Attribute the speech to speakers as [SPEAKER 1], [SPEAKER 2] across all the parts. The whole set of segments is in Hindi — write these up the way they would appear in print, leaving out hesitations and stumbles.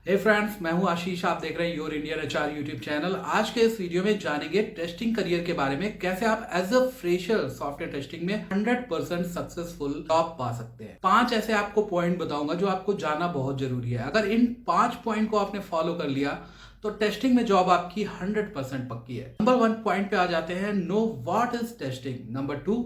[SPEAKER 1] हे फ्रेंड्स, मैं हूं आशीष। आप देख रहे हैं your Indian HR YouTube channel. आज के इस वीडियो में जानेंगे टेस्टिंग करियर के बारे में, कैसे आप as a fresher software testing में 100% सक्सेसफुल जॉब पा सकते हैं। 5 ऐसे आपको पॉइंट बताऊंगा जो आपको जानना बहुत जरूरी है। अगर इन 5 पॉइंट को आपने फॉलो कर लिया तो टेस्टिंग में जॉब आपकी 100% पक्की है। नंबर 1 पॉइंट पे आ जाते हैं, know what is testing. Number 2,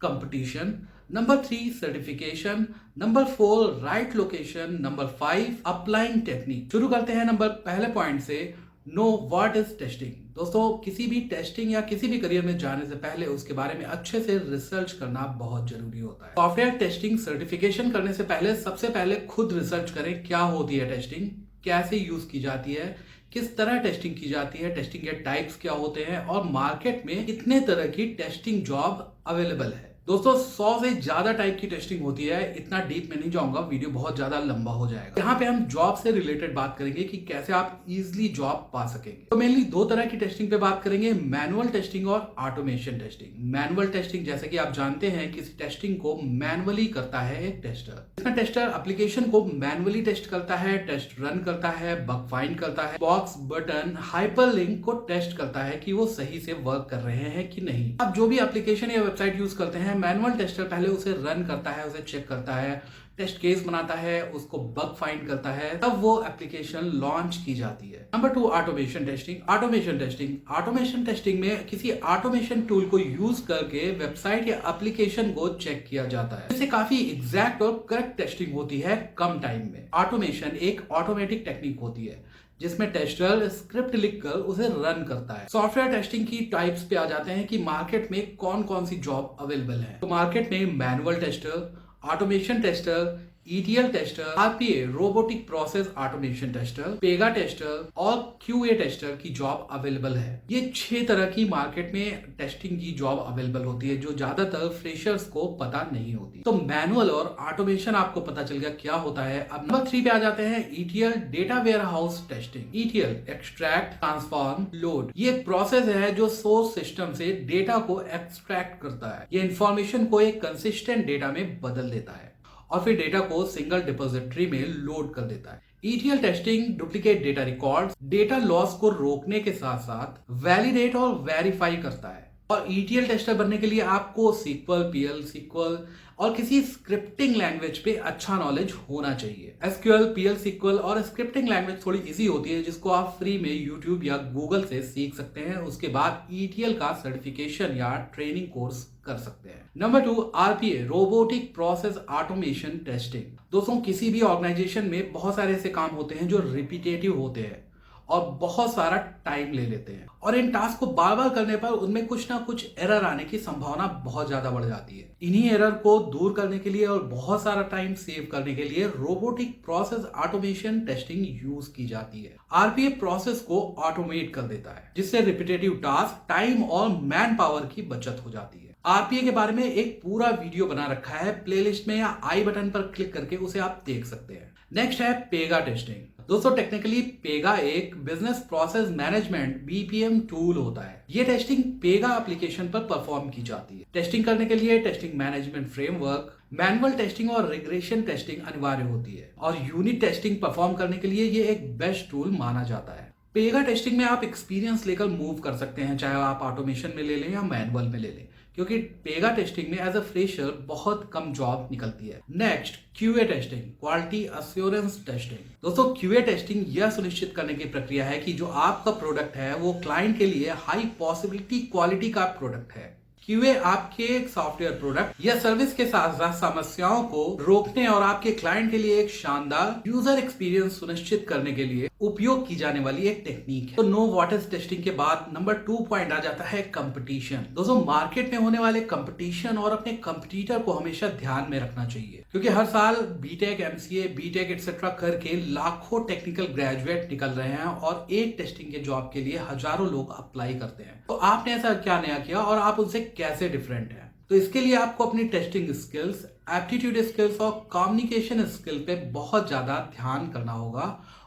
[SPEAKER 1] competition. Number 3, certification. Number 4, right location. Number 5, applying technique. शुरू करते हैं पहले पॉइंट से, नो व्हाट इज टेस्टिंग। दोस्तों, किसी भी टेस्टिंग या किसी भी करियर में जाने से पहले उसके बारे में अच्छे से रिसर्च करना बहुत जरूरी होता है। सॉफ्टवेयर टेस्टिंग सर्टिफिकेशन करने से पहले सबसे पहले खुद रिसर्च करें, क्या होती है टेस्टिंग, कैसे यूज की जाती है, किस तरह टेस्टिंग की जाती है, टेस्टिंग के टाइप्स क्या होते हैं और मार्केट में कितने तरह की टेस्टिंग जॉब अवेलेबल है। दोस्तों, 100 से ज्यादा टाइप की टेस्टिंग होती है। इतना डीप में नहीं जाऊंगा, वीडियो बहुत ज्यादा लंबा हो जाएगा। यहाँ पे हम जॉब से रिलेटेड बात करेंगे कि कैसे आप इजीली जॉब पा सकेंगे। तो मेनली 2 तरह की टेस्टिंग पे बात करेंगे, मैनुअल टेस्टिंग और ऑटोमेशन टेस्टिंग। मैनुअल टेस्टिंग, जैसे कि आप जानते हैं, किसी टेस्टिंग को मैनुअली करता है एक टेस्टर। इसमें टेस्टर एप्लीकेशन को मैनुअली टेस्ट करता है, टेस्ट रन करता है, बग फाइंड करता है, बॉक्स, बटन, हाइपरलिंक को टेस्ट करता है कि वो सही से वर्क कर रहे हैं कि नहीं। आप जो भी एप्लीकेशन या वेबसाइट यूज करते हैं, मैनुअल टेस्टर पहले उसे रन करता है, उसे चेक करता है, टेस्ट केस बनाता है, उसको बग फाइंड करता है, तब वो एप्लीकेशन लॉन्च की जाती है। Number 2, automation testing. Automation testing में किसी ऑटोमेशन टूल को यूज करके वेबसाइट या एप्लीकेशन को चेक किया जाता है। इससे काफी एग्जैक्ट और करेक्ट टेस्टिंग होती है कम टाइम में। ऑटोमेशन एक ऑटोमेटिक टेक्निक होती है जिसमें टेस्टर स्क्रिप्ट लिखकर उसे रन करता है। सॉफ्टवेयर टेस्टिंग की टाइप्स पे आ जाते हैं कि मार्केट में कौन कौन सी जॉब अवेलेबल है। तो मार्केट में manual tester, automation tester, ETL tester, RPA robotic process automation tester, Pega tester और QA टेस्टर की जॉब अवेलेबल है। ये 6 तरह की मार्केट में टेस्टिंग की जॉब अवेलेबल होती है जो ज्यादातर फ्रेशर्स को पता नहीं होती। तो मैनुअल और ऑटोमेशन आपको पता चल गया क्या होता है। अब नंबर 3 पे आ जाते हैं, ETL data warehouse testing. ETL extract, transform, load. ये एक प्रोसेस है जो सोर्स सिस्टम से डेटा को एक्सट्रैक्ट करता है। ये इंफॉर्मेशन को एक कंसिस्टेंट डेटा में बदल देता है और फिर डेटा को सिंगल डिपोजिटरी में लोड कर देता है। ETL testing duplicate data records, data loss को रोकने के साथ साथ वैलिडेट और वेरीफाई करता है। और ETL टेस्टर बनने के लिए आपको SQL, PL SQL और किसी स्क्रिप्टिंग लैंग्वेज पे अच्छा नॉलेज होना चाहिए। SQL, PL SQL और स्क्रिप्टिंग लैंग्वेज थोड़ी इजी होती है जिसको आप फ्री में YouTube या Google से सीख सकते हैं। उसके बाद ETL का सर्टिफिकेशन या ट्रेनिंग कोर्स कर सकते हैं। Number 2, RPA robotic process automation testing. दोस्तों, किसी भी ऑर्गेनाइजेशन में बहुत सारे ऐसे काम होते हैं जो रिपीटेटिव होते हैं और बहुत सारा टाइम ले लेते हैं और इन टास्क को बार बार करने पर उनमें कुछ ना कुछ एरर आने की संभावना बहुत ज्यादा बढ़ जाती है। इन्हीं एरर को दूर करने के लिए और बहुत सारा टाइम सेव करने के लिए robotic process automation testing use की जाती है। RPA प्रोसेस को ऑटोमेट कर देता है जिससे रिपीटेटिव टास्क, टाइम और मैन पावर की बचत हो जाती है। RPA के बारे में एक पूरा वीडियो बना रखा है प्लेलिस्ट में, या आई बटन पर क्लिक करके उसे आप देख सकते हैं। नेक्स्ट है पेगा टेस्टिंग। दोस्तों, टेक्निकली पेगा एक business process management BPM tool होता है। ये टेस्टिंग पेगा एप्लीकेशन पर परफॉर्म की जाती है। टेस्टिंग करने के लिए testing management framework, manual testing और रिग्रेशन टेस्टिंग अनिवार्य होती है और यूनिट टेस्टिंग परफॉर्म करने के लिए ये एक बेस्ट टूल माना जाता है। पेगा टेस्टिंग में आप एक्सपीरियंस लेकर मूव कर सकते हैं, चाहे आप ऑटोमेशन में ले लें या मैनुअल में ले लें, क्योंकि पेगा टेस्टिंग में एज अ फ्रेशर बहुत कम जॉब निकलती है। Next, QA testing, quality assurance testing. दोस्तों, QA टेस्टिंग यह सुनिश्चित करने की प्रक्रिया है कि जो आपका प्रोडक्ट है वो क्लाइंट के लिए हाई पॉसिबिलिटी क्वालिटी का प्रोडक्ट है। QA आपके सॉफ्टवेयर प्रोडक्ट या सर्विस के साथ साथ समस्याओं को रोकने और आपके क्लाइंट के लिए एक शानदार यूजर एक्सपीरियंस सुनिश्चित करने के लिए उपयोग की जाने वाली एक टेक्निक है। तो नो व्हाट इज टेस्टिंग के बाद नंबर 2 पॉइंट आ जाता है, कंपटीशन। दोस्तों, मार्केट में होने वाले कंपटीशन और अपने कंपटीटर को हमेशा ध्यान में रखना चाहिए, क्योंकि हर साल BTech, MCA, BTech एक्सेट्रा करके लाखों टेक्निकल ग्रेजुएट निकल रहे हैं और एक टेस्टिंग के जॉब के लिए हजारों लोग अप्लाई करते हैं। तो आपने ऐसा क्या नया किया और आप उनसे कैसे डिफरेंट है? तो इसके लिए आपको अपनी टेस्टिंग स्किल्स, एप्टीट्यूड स्किल्स और कम्युनिकेशन स्किल पे बहुत ज्यादा ध्यान करना होगा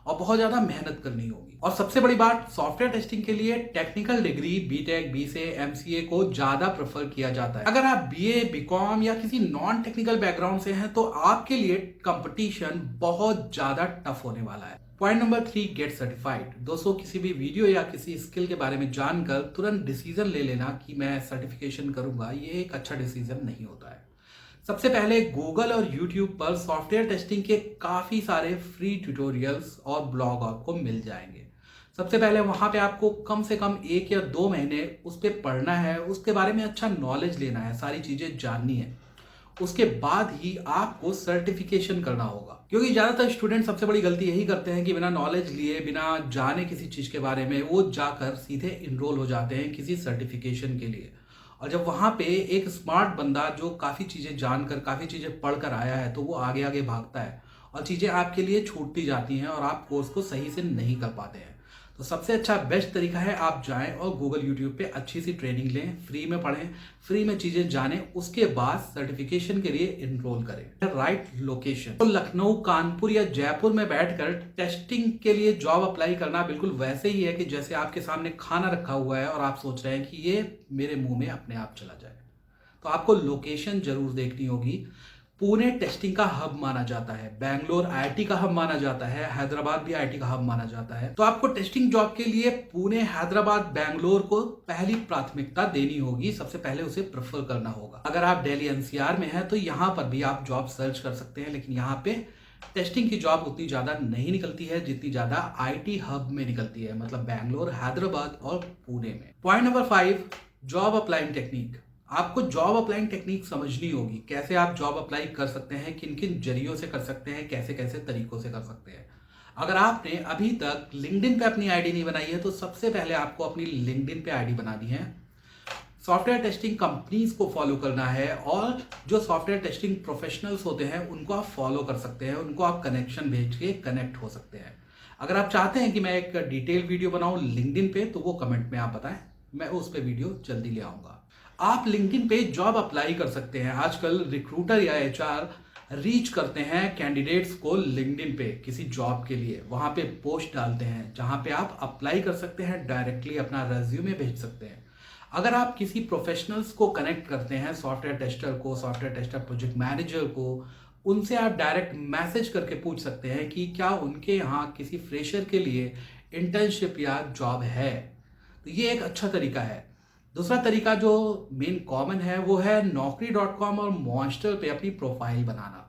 [SPEAKER 1] और बहुत ज्यादा मेहनत करनी होगी। और सबसे बड़ी बात, सॉफ्टवेयर टेस्टिंग के लिए technical degree BTech, BCA, MCA को ज्यादा प्रेफर किया जाता है। अगर आप BA, BCom या किसी नॉन टेक्निकल बैकग्राउंड से हैं तो आपके लिए कंपटीशन बहुत ज्यादा टफ होने वाला है। Point number 3, gate certified. दोस्तों, किसी भी वीडियो या किसी स्किल के बारे में जानकर तुरंत डिसीजन ले लेना कि मैं सर्टिफिकेशन करूंगा, ये एक अच्छा डिसीजन नहीं होता है। सबसे पहले गूगल और यूट्यूब पर सॉफ्टवेयर टेस्टिंग के काफ़ी सारे फ्री ट्यूटोरियल्स और ब्लॉग आपको मिल जाएंगे। सबसे पहले वहाँ पे आपको कम से कम 1 या 2 महीने उस पर पढ़ना है, उसके बारे में अच्छा नॉलेज लेना है, सारी चीज़ें जाननी है। उसके बाद ही आपको सर्टिफिकेशन करना होगा, क्योंकि ज़्यादातर स्टूडेंट सबसे बड़ी गलती यही करते हैं कि बिना नॉलेज लिए, बिना जाने किसी चीज़ के बारे में, वो जाकर सीधे इनरोल हो जाते हैं किसी सर्टिफिकेशन के लिए। और जब वहाँ पे एक स्मार्ट बंदा जो काफ़ी चीज़ें जानकर, काफ़ी चीज़ें पढ़ कर आया है, तो वो आगे आगे भागता है और चीज़ें आपके लिए छूटती जाती हैं और आप कोर्स को सही से नहीं कर पाते हैं। तो सबसे अच्छा बेस्ट तरीका है आप जाएं और गूगल यूट्यूब पे अच्छी सी ट्रेनिंग लें, फ्री में पढ़ें, फ्री में चीज़ें जानें, उसके बाद सर्टिफिकेशन के लिए इनरोल करें। राइट लोकेशन, तो लखनऊ, कानपुर या जयपुर में बैठकर टेस्टिंग के लिए जॉब अप्लाई करना बिल्कुल वैसे ही है कि जैसे आपके सामने खाना रखा हुआ है और आप सोच रहे हैं कि ये मेरे मुंह में अपने आप चला जाए। तो आपको लोकेशन जरूर देखनी होगी। पुणे टेस्टिंग का हब माना जाता है, बेंगलोर आईआईटी का हब माना जाता है, हैदराबाद भी आईआईटी का हब माना जाता है। तो आपको टेस्टिंग जॉब के लिए पुणे, हैदराबाद, बेंगलोर को पहली प्राथमिकता देनी होगी, सबसे पहले उसे प्रेफर करना होगा। अगर आप दिल्ली एनसीआर में हैं तो यहाँ पर भी आप जॉब सर्च कर सकते हैं, लेकिन यहाँ पे टेस्टिंग की जॉब उतनी ज़्यादा नहीं निकलती है जितनी ज़्यादा आईटी हब में निकलती है, मतलब बेंगलोर, हैदराबाद और पुणे में। Point number 5, job applying technique. आपको जॉब अप्लाइंग टेक्निक समझनी होगी, कैसे आप जॉब अप्लाई कर सकते हैं, किन किन जरियों से कर सकते हैं, कैसे कैसे तरीकों से कर सकते हैं। अगर आपने अभी तक लिंक्डइन पे अपनी आईडी नहीं बनाई है तो सबसे पहले आपको अपनी लिंक्डइन पे आईडी बनानी है। सॉफ्टवेयर टेस्टिंग कंपनीज को फॉलो करना है और जो सॉफ्टवेयर टेस्टिंग प्रोफेशनल्स होते हैं उनको आप फॉलो कर सकते हैं, उनको आप कनेक्शन भेज के कनेक्ट हो सकते हैं। अगर आप चाहते हैं कि मैं एक डिटेल वीडियो बनाऊं लिंक्डइन पे तो वो कमेंट में आप बताएं, मैं उस पर वीडियो जल्दी ले आऊंगा। आप लिंक्डइन पे जॉब अप्लाई कर सकते हैं। आजकल रिक्रूटर या एचआर रीच करते हैं कैंडिडेट्स को लिंक्डइन पे किसी जॉब के लिए, वहां पे पोस्ट डालते हैं जहां पे आप अप्लाई कर सकते हैं, डायरेक्टली अपना रेज्यूमे भेज सकते हैं। अगर आप किसी प्रोफेशनल्स को कनेक्ट करते हैं, सॉफ्टवेयर टेस्टर को, सॉफ्टवेयर टेस्टर प्रोजेक्ट मैनेजर को, उनसे आप डायरेक्ट मैसेज करके पूछ सकते हैं कि क्या उनके यहाँ किसी फ्रेशर के लिए इंटर्नशिप या जॉब है। तो ये एक अच्छा तरीका है। दूसरा तरीका जो मेन कॉमन है वो है naukri.com और monster पे अपनी प्रोफाइल बनाना।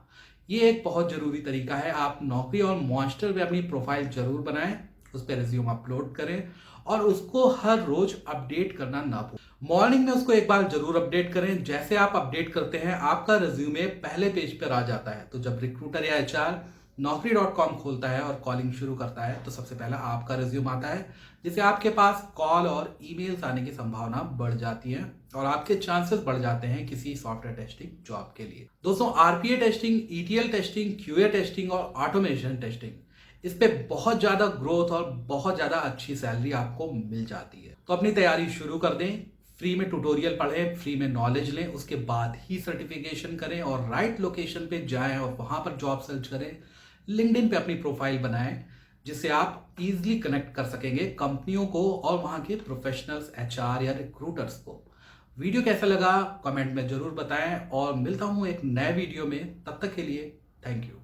[SPEAKER 1] ये एक बहुत ज़रूरी तरीका है। आप नौकरी और monster पे अपनी प्रोफाइल ज़रूर बनाएं, उस पर रिज्यूम अपलोड करें और उसको हर रोज अपडेट करना ना भूलें। मॉर्निंग में उसको एक बार जरूर अपडेट करें। जैसे आप अपडेट करते हैं आपका रिज्यूमे पहले पेज पर आ जाता है, तो जब रिक्रूटर या एचआर naukri.com खोलता है और कॉलिंग शुरू करता है तो सबसे पहला आपका रिज्यूम आता है, जिससे आपके पास कॉल और ईमेल्स आने की संभावना बढ़ जाती है और आपके चांसेस बढ़ जाते हैं किसी सॉफ्टवेयर टेस्टिंग जॉब के लिए। दोस्तों, RPA testing, ETL testing, QA testing और ऑटोमेशन टेस्टिंग, इस पे बहुत ज्यादा ग्रोथ और बहुत ज्यादा अच्छी सैलरी आपको मिल जाती है। तो अपनी तैयारी शुरू कर दें, फ्री में ट्यूटोरियल पढ़ें, फ्री में नॉलेज लें, उसके बाद ही सर्टिफिकेशन करें और राइट लोकेशन पे जाएं और वहां पर जॉब सर्च करें। लिंक्डइन पे अपनी प्रोफाइल बनाएं जिससे आप इजीली कनेक्ट कर सकेंगे कंपनियों को और वहां के प्रोफेशनल्स, एचआर या रिक्रूटर्स को। वीडियो कैसा लगा कमेंट में जरूर बताएं और मिलता हूं एक नए वीडियो में। तब तक के लिए थैंक यू।